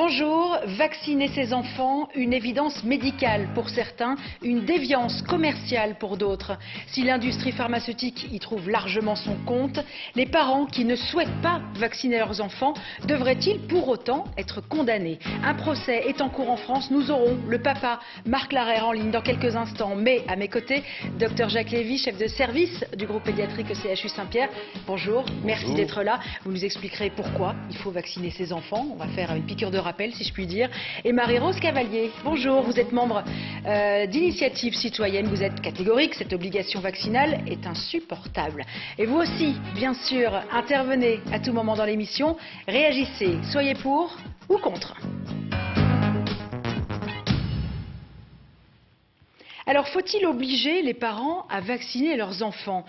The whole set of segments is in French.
Bonjour, vacciner ses enfants, une évidence médicale pour certains, une déviance commerciale pour d'autres. Si l'industrie pharmaceutique y trouve largement son compte, les parents qui ne souhaitent pas vacciner leurs enfants devraient-ils pour autant être condamnés? Un procès est en cours en France, nous aurons le papa Marc Larère en ligne dans quelques instants. Mais à mes côtés, Dr Jacques Lévy, chef de service du groupe pédiatrique au CHU Saint-Pierre. Bonjour, merci d'être là. Vous nous expliquerez pourquoi il faut vacciner ses enfants. On va faire une piqûre de rappel, si je puis dire. Et Marie-Rose Cavalier, bonjour, vous êtes membre d'Initiative Citoyenne. Vous êtes catégorique, cette obligation vaccinale est insupportable. Et vous aussi, bien sûr, intervenez à tout moment dans l'émission. Réagissez, soyez pour ou contre. Alors, faut-il obliger les parents à vacciner leurs enfants?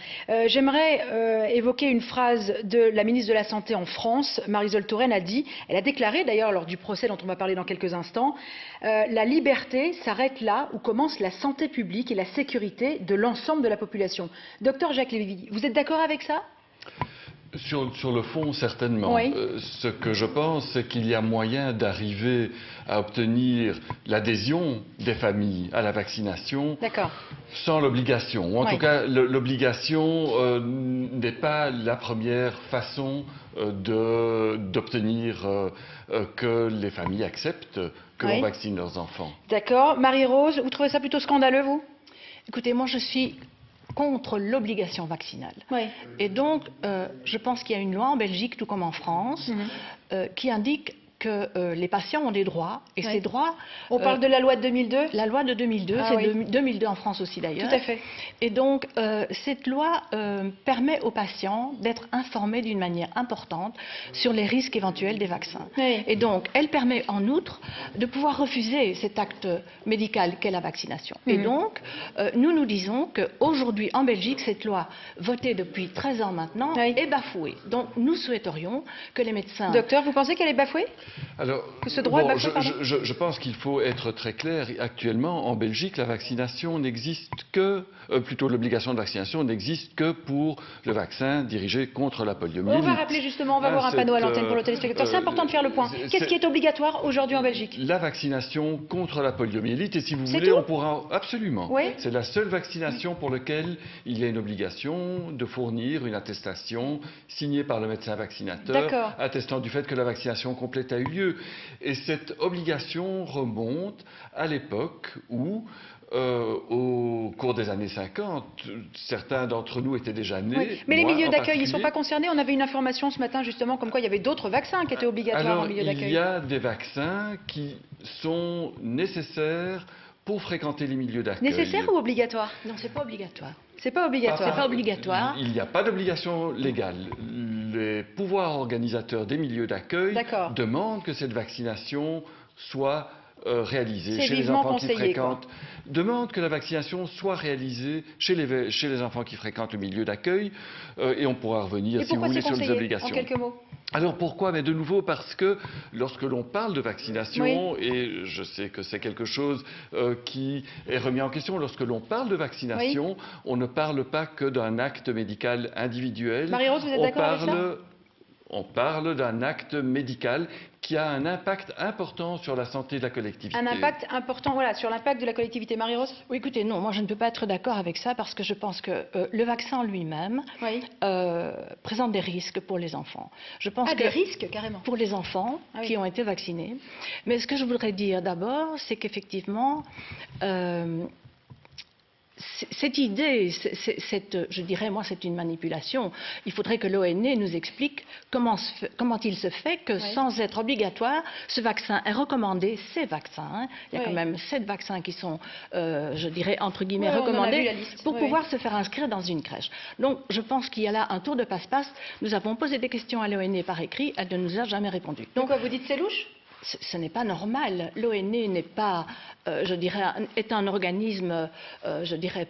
J'aimerais évoquer une phrase de la ministre de la Santé en France. Marisol Touraine a dit, elle a déclaré d'ailleurs lors du procès dont on va parler dans quelques instants, la liberté s'arrête là où commence la santé publique et la sécurité de l'ensemble de la population. Docteur Jacques Lévy, vous êtes d'accord avec ça? Sur le fond, certainement. Oui. Ce que je pense, c'est qu'il y a moyen d'arriver à obtenir l'adhésion des familles à la vaccination sans l'obligation. Ou en tout cas, l'obligation n'est pas la première façon d'obtenir que les familles acceptent que l'on vaccine leurs enfants. D'accord. Marie-Rose, vous trouvez ça plutôt scandaleux, vous? Écoutez, moi je suis contre l'obligation vaccinale. Et donc, je pense qu'il y a une loi en Belgique, tout comme en France, qui indique que les patients ont des droits, et ces droits... On parle de la loi de 2002? La loi de 2002, c'est 2002 en France aussi d'ailleurs. Tout à fait. Et donc, cette loi permet aux patients d'être informés d'une manière importante sur les risques éventuels des vaccins. Et donc, elle permet en outre de pouvoir refuser cet acte médical qu'est la vaccination. Et donc, nous disons qu'aujourd'hui, en Belgique, cette loi, votée depuis 13 ans maintenant, est bafouée. Donc, nous souhaiterions que les médecins... Docteur, vous pensez qu'elle est bafouée? Alors, je pense qu'il faut être très clair. Actuellement, en Belgique, la vaccination n'existe que, plutôt l'obligation de vaccination n'existe que pour le vaccin dirigé contre la poliomyélite. On va rappeler justement, on va voir un panneau à l'antenne pour le téléspectateur. C'est important de faire le point. Qu'est-ce qui est obligatoire aujourd'hui en Belgique? La vaccination contre la poliomyélite. Et si vous voulez, on pourra... Absolument. C'est la seule vaccination pour laquelle il y a une obligation de fournir une attestation signée par le médecin vaccinateur, attestant du fait que la vaccination complète a eu lieu. Et cette obligation remonte à l'époque où, au cours des années 50, certains d'entre nous étaient déjà nés. Mais les milieux d'accueil, ils ne sont pas concernés? On avait une information ce matin justement comme quoi il y avait d'autres vaccins qui étaient obligatoires en milieu d'accueil. Il y a des vaccins qui sont nécessaires pour fréquenter les milieux d'accueil. Nécessaire ou obligatoire? Non, c'est pas obligatoire. C'est pas obligatoire. C'est pas obligatoire. Il n'y a pas d'obligation légale. Les pouvoirs organisateurs des milieux d'accueil demandent que cette vaccination soit réalisée chez les enfants qui fréquentent. Demandent que la vaccination soit réalisée chez les enfants qui fréquentent le milieu d'accueil. Et on pourra revenir, si vous voulez, sur les obligations. En quelques mots. Alors pourquoi? Mais de nouveau parce que lorsque l'on parle de vaccination, et je sais que c'est quelque chose qui est remis en question, lorsque l'on parle de vaccination, on ne parle pas que d'un acte médical individuel. Marie-Rose, vous êtes d'accord avec ça? On parle d'un acte médical qui a un impact important sur la santé de la collectivité. Un impact important, voilà, sur l'impact de la collectivité. Marie-Rose? Oui, écoutez, non, moi je ne peux pas être d'accord avec ça parce que je pense que le vaccin lui-même présente des risques pour les enfants. Je pense des risques, carrément? Pour les enfants qui ont été vaccinés. Mais ce que je voudrais dire d'abord, c'est qu'effectivement... cette idée, je dirais, moi, c'est une manipulation. Il faudrait que l'ONE nous explique comment il se fait que, sans être obligatoire, ce vaccin est recommandé, ces vaccins. Il y a quand même 7 vaccins qui sont, je dirais, entre guillemets, recommandés pour pouvoir se faire inscrire dans une crèche. Donc, je pense qu'il y a là un tour de passe-passe. Nous avons posé des questions à l'ONE par écrit, elle ne nous a jamais répondu. Donc, quoi, vous dites c'est louche? Ce n'est pas normal. L'ONE n'est pas, je dirais, est un organisme, je dirais,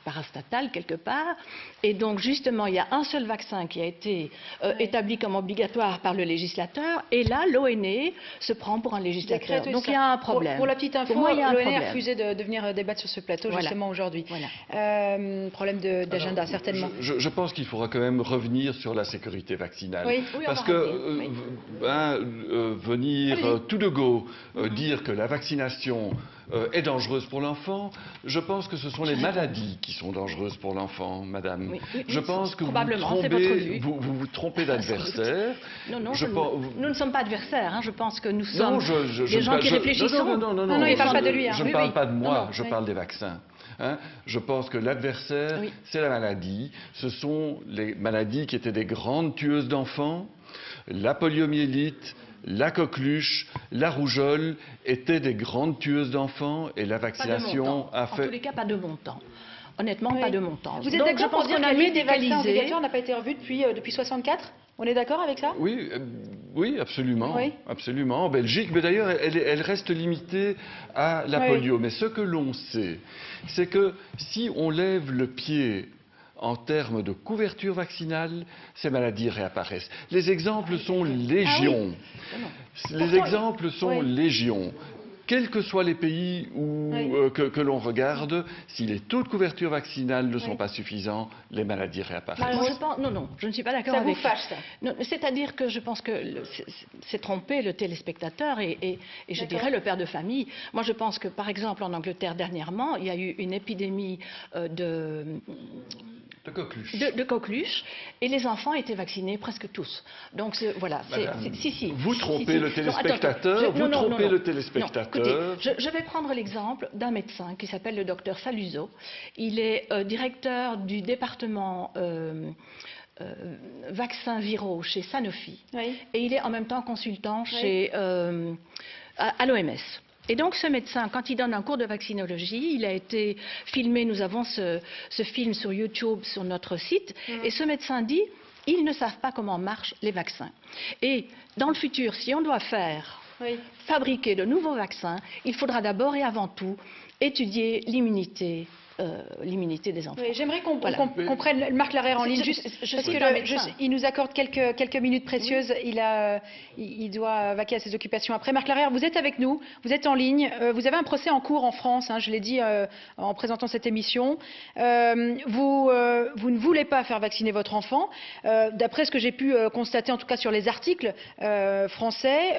parastatal quelque part. Et donc, justement, il y a un seul vaccin qui a été établi comme obligatoire par le législateur. Et là, l'ONE se prend pour un législateur. Donc, il y a un problème. Pour la petite info, l'ONE a refusé de venir débattre sur ce plateau, justement, aujourd'hui. Problème d'agenda, certainement. Je pense qu'il faudra quand même revenir sur la sécurité vaccinale. Parce que venir venir tout de go dire que la vaccination est dangereuse pour l'enfant, je pense que ce sont les maladies qui sont dangereuses pour l'enfant, madame. Je pense que vous trompez d'adversaire. Non, nous ne sommes pas adversaires. Hein. Je pense que nous sommes des gens qui réfléchissent. Non, il ne parle pas de lui. Je ne parle pas de moi, je parle des vaccins. Hein, je pense que l'adversaire, c'est la maladie. Ce sont les maladies qui étaient des grandes tueuses d'enfants. La poliomyélite, la coqueluche, la rougeole étaient des grandes tueuses d'enfants et la vaccination a fait... En tous les cas, pas de montant. Honnêtement, pas de montant. Vous êtes d'accord pour dire que la liste des vaccins obligatoires n'a pas été revue depuis 64 ? On est d'accord avec ça ? Oui, absolument. Absolument. En Belgique, mais d'ailleurs, elle reste limitée à la polio. Mais ce que l'on sait, c'est que si on lève le pied en termes de couverture vaccinale, ces maladies réapparaissent. Les exemples sont légion. Les exemples sont légion. Quels que soient les pays que l'on regarde, si les taux de couverture vaccinale ne sont pas suffisants, les maladies réapparaissent. Non, je ne suis pas d'accord avec ça. Ça vous fâche, ça ? C'est-à-dire que je pense que c'est tromper le téléspectateur et je dirais le père de famille. Moi, je pense que, par exemple, en Angleterre, dernièrement, il y a eu une épidémie de coqueluche, et les enfants étaient vaccinés presque tous. Donc voilà, vous trompez le téléspectateur, le téléspectateur. Écoutez, je vais prendre l'exemple d'un médecin qui s'appelle le docteur Saluso. Il est directeur du département vaccins viraux chez Sanofi, et il est en même temps consultant à l'OMS. Et donc ce médecin, quand il donne un cours de vaccinologie, il a été filmé, nous avons ce film sur YouTube, sur notre site, et ce médecin dit, ils ne savent pas comment marchent les vaccins. Et dans le futur, si on doit fabriquer de nouveaux vaccins, il faudra d'abord et avant tout étudier l'immunité des enfants. J'aimerais qu'on prenne Marc Larère en ligne, juste parce qu'il nous accorde quelques minutes précieuses. Il doit vaquer à ses occupations après. Marc Larère, vous êtes avec nous, vous êtes en ligne. Vous avez un procès en cours en France, je l'ai dit en présentant cette émission. Vous ne voulez pas faire vacciner votre enfant. D'après ce que j'ai pu constater, en tout cas sur les articles français,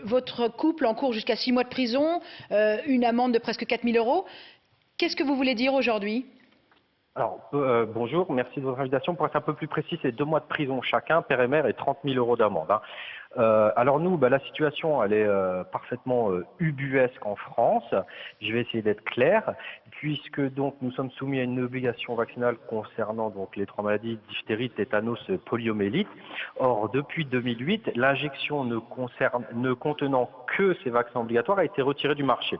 votre couple encourt jusqu'à 6 mois de prison, une amende de presque 4 000 €. Qu'est-ce que vous voulez dire aujourd'hui ? Alors, bonjour, merci de votre invitation. Pour être un peu plus précis, c'est 2 mois de prison chacun, père et mère, et 30 000 € d'amende. Alors nous, la situation, elle est parfaitement ubuesque en France. Je vais essayer d'être clair, puisque donc nous sommes soumis à une obligation vaccinale concernant donc les 3 maladies, diphtérie, tétanos, poliomyélite. Or, depuis 2008, l'injection ne contenant que ces vaccins obligatoires a été retirée du marché.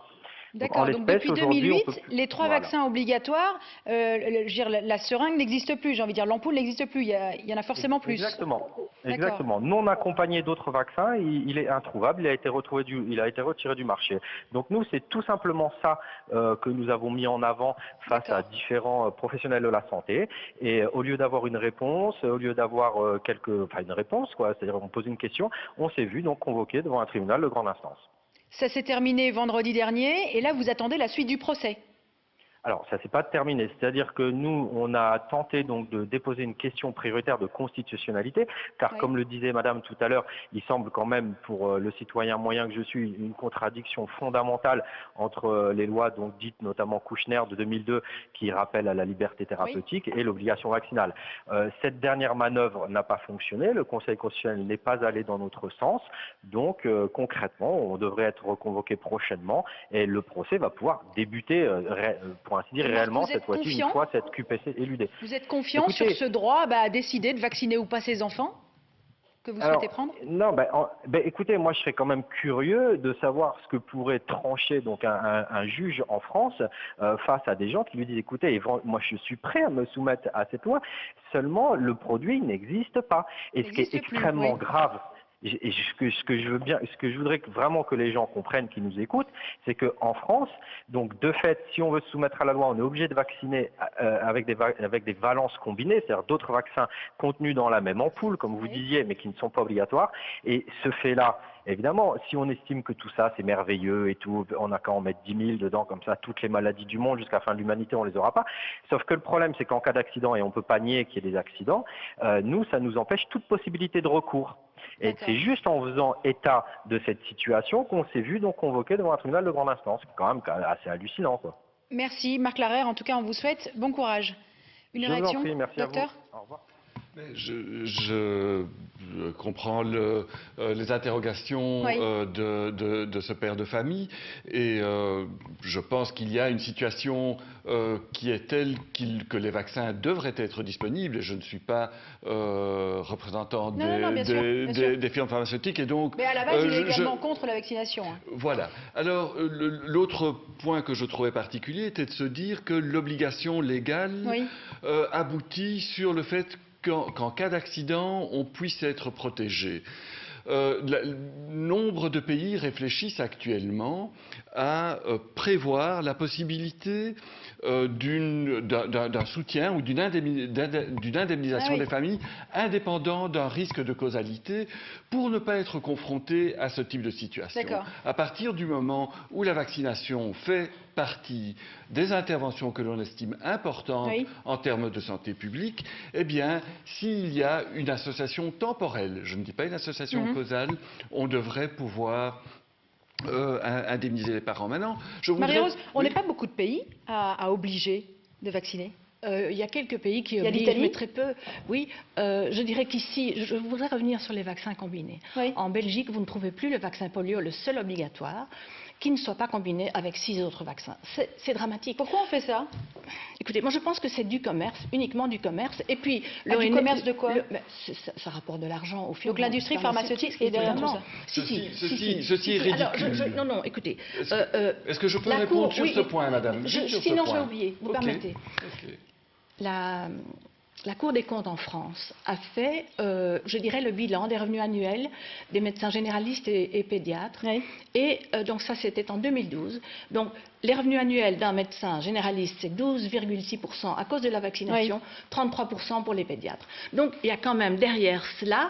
D'accord, donc depuis 2008, les 3 vaccins obligatoires, la seringue n'existe plus, j'ai envie de dire, l'ampoule n'existe plus, il y en a forcément plus. Exactement. Non accompagné d'autres vaccins, il est introuvable, il a été retiré du marché. Donc nous, c'est tout simplement ça que nous avons mis en avant face à différents professionnels de la santé. Et au lieu d'avoir une réponse, au lieu d'avoir une réponse, c'est-à-dire on pose une question, on s'est vu donc convoqué devant un tribunal de grande instance. Ça s'est terminé vendredi dernier, et là vous attendez la suite du procès. Alors, ça ne s'est pas terminé. C'est-à-dire que nous, on a tenté donc de déposer une question prioritaire de constitutionnalité, car comme le disait Madame tout à l'heure, il semble quand même pour le citoyen moyen que je suis une contradiction fondamentale entre les lois donc dites notamment Kouchner de 2002 qui rappellent à la liberté thérapeutique et l'obligation vaccinale. Cette dernière manœuvre n'a pas fonctionné. Le Conseil constitutionnel n'est pas allé dans notre sens. Donc concrètement, on devrait être reconvoqué prochainement et le procès va pouvoir débuter pour ainsi dire réellement cette fois-ci une fois cette QPC éludée. Vous êtes confiant sur ce droit à décider de vacciner ou pas ses enfants que vous souhaitez prendre? Non, écoutez, moi je serais quand même curieux de savoir ce que pourrait trancher donc un juge en France face à des gens qui lui disent écoutez, moi je suis prêt à me soumettre à cette loi, seulement le produit n'existe pas. Et ce qui est extrêmement grave. Et ce que je voudrais vraiment que les gens comprennent qui nous écoutent, c'est qu'en France, donc de fait, si on veut se soumettre à la loi, on est obligé de vacciner avec des valences combinées, c'est-à-dire d'autres vaccins contenus dans la même ampoule, comme vous disiez, mais qui ne sont pas obligatoires. Et ce fait-là, évidemment, si on estime que tout ça c'est merveilleux et tout, on n'a qu'à en mettre 10 000 dedans, comme ça, toutes les maladies du monde jusqu'à la fin de l'humanité, on les aura pas. Sauf que le problème, c'est qu'en cas d'accident, et on peut pas nier qu'il y ait des accidents, nous, ça nous empêche toute possibilité de recours. Et c'est juste en faisant état de cette situation qu'on s'est vu donc convoqué devant un tribunal de grande instance. C'est quand même assez hallucinant, quoi. Merci Marc Larère. En tout cas, on vous souhaite bon courage. Une réaction, merci docteur ? À vous. Au revoir. Je comprends les interrogations de ce père de famille et je pense qu'il y a une situation qui est telle que les vaccins devraient être disponibles et je ne suis pas représentant des firmes pharmaceutiques et donc... Mais à la base, il est également contre la vaccination. Hein. Voilà. Alors, l'autre point que je trouvais particulier était de se dire que l'obligation légale aboutit sur le fait qu'en cas d'accident, on puisse être protégé. Nombre de pays réfléchissent actuellement à prévoir la possibilité d'un soutien ou d'une indemnisation des familles indépendant d'un risque de causalité pour ne pas être confronté à ce type de situation. À partir du moment où la vaccination fait partie des interventions que l'on estime importantes en termes de santé publique, eh bien, s'il y a une association temporelle, je ne dis pas une association causale, on devrait pouvoir indemniser les parents. Maintenant, Marie-Rose, on n'est pas beaucoup de pays à obliger de vacciner. Il y a quelques pays qui obligent, mais très peu. Oui, je dirais qu'ici, je voudrais revenir sur les vaccins combinés. En Belgique, vous ne trouvez plus le vaccin polio, le seul obligatoire, qui ne soit pas combiné avec 6 autres vaccins. C'est dramatique. Pourquoi on fait ça? Écoutez, moi je pense que c'est du commerce, uniquement du commerce. Et puis, du commerce de quoi? Ça rapporte de l'argent au fur et à mesure. Donc l'industrie pharmaceutique est derrière tout ça. Ceci est ridicule. Non, écoutez. Est-ce que je peux répondre sur ce point, madame? Sinon j'ai oublié, vous permettez. La Cour des comptes en France a fait, je dirais, le bilan des revenus annuels des médecins généralistes et pédiatres. Et donc ça, c'était en 2012. Donc les revenus annuels d'un médecin généraliste, c'est 12,6% à cause de la vaccination, 33% pour les pédiatres. Donc il y a quand même derrière cela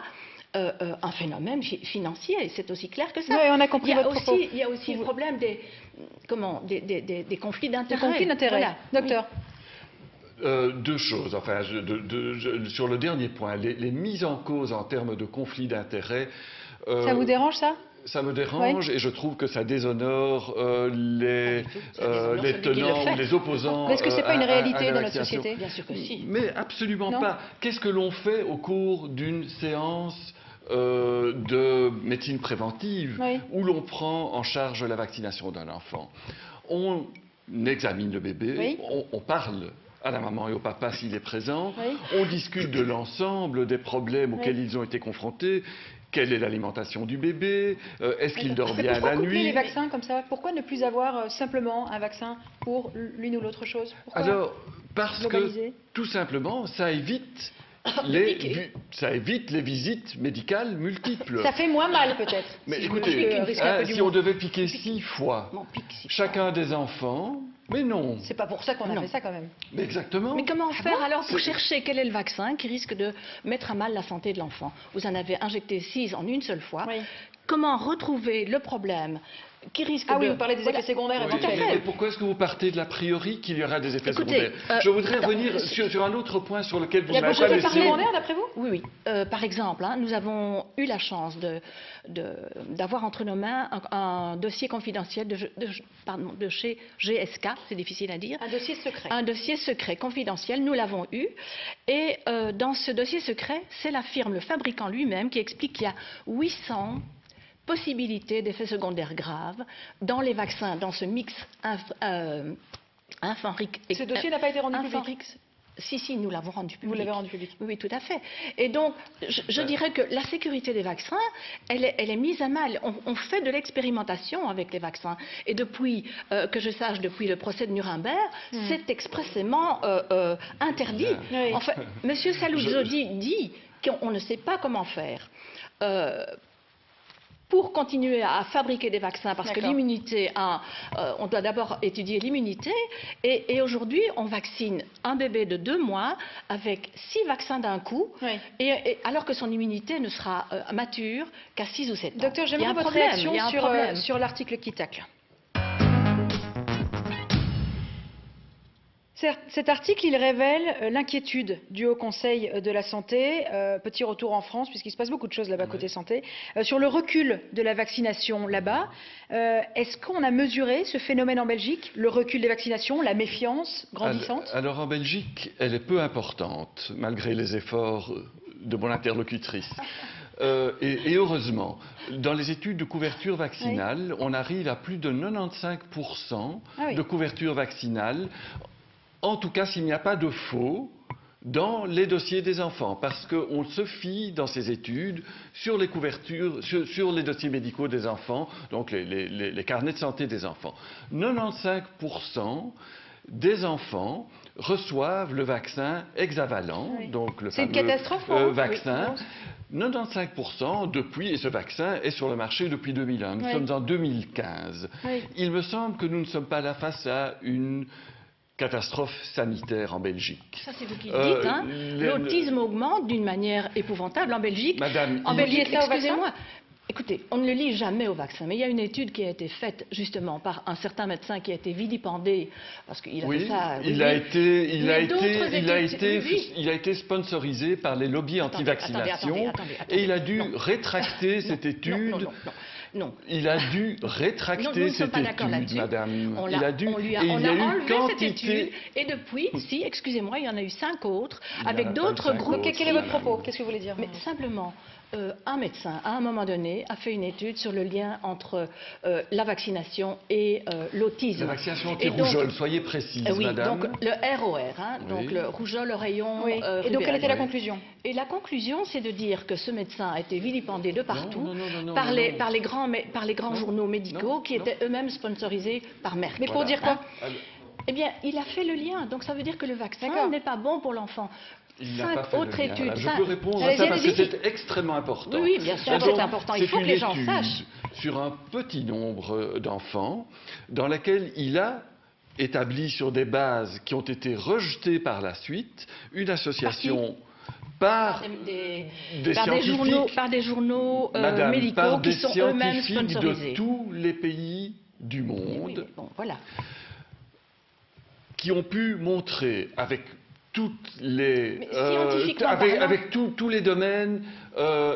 un phénomène financier, c'est aussi clair que ça. Oui, on a compris votre propos. Il y a aussi le problème des conflits d'intérêts. Des conflits d'intérêts, voilà. Docteur. Deux choses. Enfin, sur le dernier point, les mises en cause en termes de conflits d'intérêts. Ça vous dérange, ça? Ça me dérange et je trouve que ça déshonore les tenants ou les opposants. Est-ce que ce n'est pas une réalité dans notre société? Bien sûr que si. Mais absolument pas. Qu'est-ce que l'on fait au cours d'une séance de médecine préventive où l'on prend en charge la vaccination d'un enfant? On examine le bébé, on parle à la maman et au papa s'il est présent, on discute de l'ensemble des problèmes auxquels ils ont été confrontés. Quelle est l'alimentation du bébé? Est-ce qu'il dort bien la nuit? Pourquoi couper les vaccins comme ça? Pourquoi ne plus avoir simplement un vaccin pour l'une ou l'autre chose? Alors, parce que tout simplement, ça évite les visites médicales multiples. Ça fait moins mal peut-être. Mais écoutez, si on devait piquer 6 fois chacun des enfants, mais non. C'est pas pour ça qu'on a fait ça quand même. Mais exactement. Mais comment faire alors pour chercher quel est le vaccin qui risque de mettre à mal la santé de l'enfant? Vous en avez injecté 6 en une seule fois. Comment retrouver le problème qui risque oui, vous parlez des effets secondaires éventuels. Mais pourquoi est-ce que vous partez de l'a priori qu'il y aura des effets secondaires? Je voudrais revenir sur un autre point sur lequel vous m'avez laissé... Il y a beaucoup d'effets secondaires d'après vous? Oui. Par exemple, nous avons eu la chance d'avoir entre nos mains un dossier confidentiel de chez GSK, c'est difficile à dire. Un dossier secret. Un dossier secret confidentiel, nous l'avons eu. Et dans ce dossier secret, c'est la firme, le fabricant lui-même, qui explique qu'il y a 800 possibilités d'effets secondaires graves dans les vaccins, dans ce mix infant-ric. Ce dossier n'a pas été rendu public? Si, nous l'avons rendu public. Vous l'avez rendu public? Oui, tout à fait. Et donc, je dirais que la sécurité des vaccins, elle est mise à mal. On fait de l'expérimentation avec les vaccins. Et depuis, que je sache, depuis le procès de Nuremberg, c'est expressément interdit. En fait, M. Saluzzo dit qu'on ne sait pas comment faire. Pour continuer à fabriquer des vaccins, parce que l'immunité, on doit d'abord étudier l'immunité, et aujourd'hui, on vaccine un bébé de 2 mois avec 6 vaccins d'un coup, et alors que son immunité ne sera mature qu'à 6 ou 7 ans. Docteur, j'aimerais votre réaction sur l'article qui tacle. Cet article, il révèle l'inquiétude du Haut Conseil de la Santé, petit retour en France, puisqu'il se passe beaucoup de choses là-bas côté santé, sur le recul de la vaccination là-bas. Est-ce qu'on a mesuré ce phénomène en Belgique, le recul des vaccinations, la méfiance grandissante? Alors en Belgique, elle est peu importante, malgré les efforts de mon interlocutrice. Et heureusement, dans les études de couverture vaccinale, on arrive à plus de 95% de couverture vaccinale. En tout cas, s'il n'y a pas de faux dans les dossiers des enfants, parce qu'on se fie dans ces études sur les couvertures, sur les dossiers médicaux des enfants, donc les carnets de santé des enfants. 95% des enfants reçoivent le vaccin hexavalent, donc le fameux vaccin. 95% depuis, et ce vaccin est sur le marché depuis 2001. Nous sommes en 2015. Il me semble que nous ne sommes pas là face à une catastrophe sanitaire en Belgique. Ça, c'est vous qui le dites, hein. L'autisme augmente d'une manière épouvantable en Belgique. Madame, en Belgique, excusez-moi. Écoutez, on ne le lit jamais au vaccin, mais il y a une étude qui a été faite justement par un certain médecin qui a été vilipendé parce qu'il a fait ça. Il a été sponsorisé par les lobbies anti-vaccination et il a dû rétracter cette étude. Non. Il a dû rétracter cette étude, madame. On a enlevé cette étude et depuis, excusez-moi, il y en a eu 5 autres avec d'autres groupes. Quel est votre propos? Qu'est-ce que vous voulez dire? Mais simplement, un médecin, à un moment donné, a fait une étude sur le lien entre la vaccination et l'autisme. La vaccination anti-rougeole, soyez précise, madame. Donc le ROR, donc le rougeole, le rayon. Et donc, quelle était la conclusion? Et la conclusion, c'est de dire que ce médecin a été vilipendé de partout par les grands journaux médicaux qui étaient eux-mêmes sponsorisés par Merck. Mais pour dire quoi? Eh bien, il a fait le lien. Donc, ça veut dire que le vaccin n'est pas bon pour l'enfant. Il n'a pas fait le lien. Je peux répondre à ça parce que c'est extrêmement important. Oui, bien sûr, c'est important. Il faut que les gens sachent. Sur un petit nombre d'enfants, dans laquelle il a établi sur des bases qui ont été rejetées par la suite, une association par des journaux médicaux qui sont eux-mêmes sponsorisés. De tous les pays du monde, qui ont pu montrer avec tous les domaines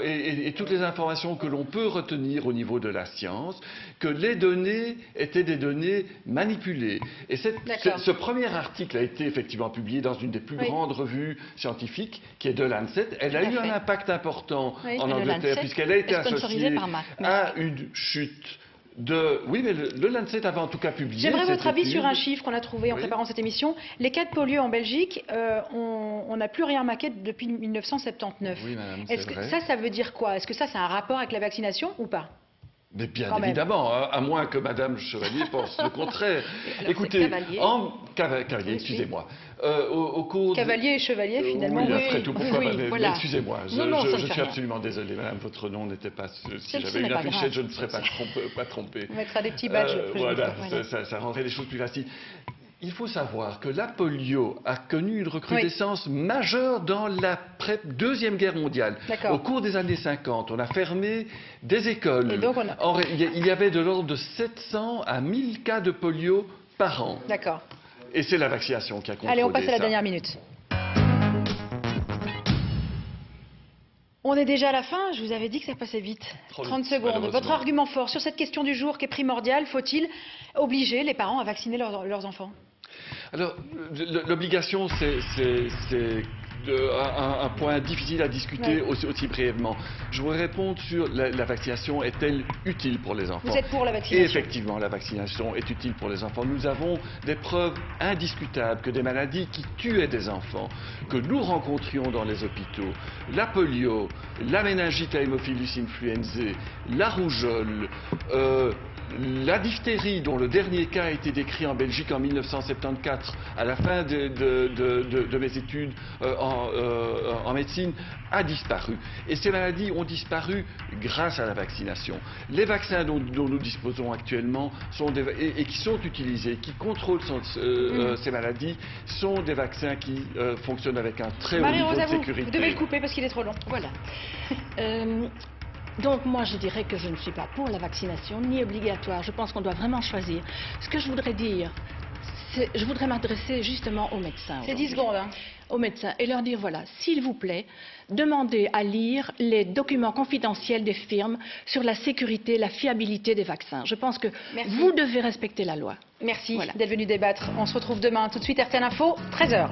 et toutes les informations que l'on peut retenir au niveau de la science, que les données étaient des données manipulées. Et ce premier article a été effectivement publié dans une des plus grandes revues scientifiques, qui est de Lancet. Elle a eu un impact important en Angleterre, puisqu'elle a été associée à une chute. Oui, mais le Lancet avait en tout cas publié. J'aimerais votre avis sur un chiffre qu'on a trouvé en préparant cette émission. Les cas de polio en Belgique, on n'a plus rien marqué depuis 1979. Oui, madame, est-ce que ça veut dire quoi? Est-ce que ça a un rapport avec la vaccination ou pas? Mais bien évidemment, à moins que Madame Chevalier pense le contraire. Écoutez, Cavalier, excusez-moi. Au cours Cavalier et Chevalier, finalement. Oui, après tout, pourquoi excusez-moi, je suis absolument désolé, Madame, votre nom n'était pas... Si j'avais une affichette, je ne serais pas trompé. On mettra des petits badges. Voilà, ça rendrait les choses plus faciles. Il faut savoir que la polio a connu une recrudescence majeure dans la Deuxième Guerre mondiale. Au cours des années 50, on a fermé des écoles. Et donc il y avait de l'ordre de 700 à 1000 cas de polio par an. D'accord. Et c'est la vaccination qui a contrôlé ça. Allez, on passe à la dernière minute. On est déjà à la fin, je vous avais dit que ça passait vite. 30 secondes. Votre argument fort sur cette question du jour qui est primordiale, faut-il obliger les parents à vacciner leurs enfants? Alors, l'obligation, c'est un point difficile à discuter aussi brièvement. Je voudrais répondre sur la vaccination est-elle utile pour les enfants? Vous êtes pour la vaccination? Et effectivement, la vaccination est utile pour les enfants. Nous avons des preuves indiscutables que des maladies qui tuaient des enfants, que nous rencontrions dans les hôpitaux, la polio, la méningite à Haemophilus influenzae, la rougeole, la diphtérie, dont le dernier cas a été décrit en Belgique en 1974, à la fin de mes études en médecine, a disparu. Et ces maladies ont disparu grâce à la vaccination. Les vaccins dont nous disposons actuellement et qui sont utilisés, qui contrôlent ces maladies, sont des vaccins qui fonctionnent avec un très haut niveau de sécurité. Vous devez le couper parce qu'il est trop long. Voilà. Donc moi je dirais que je ne suis pas pour la vaccination, ni obligatoire. Je pense qu'on doit vraiment choisir. Ce que je voudrais dire, Je voudrais m'adresser justement aux médecins. C'est 10 secondes. Hein. Aux médecins et leur dire, voilà, s'il vous plaît, demandez à lire les documents confidentiels des firmes sur la sécurité, la fiabilité des vaccins. Je pense que vous devez respecter la loi. Merci d'être venu débattre. On se retrouve demain. Tout de suite, RTL Info, 13h.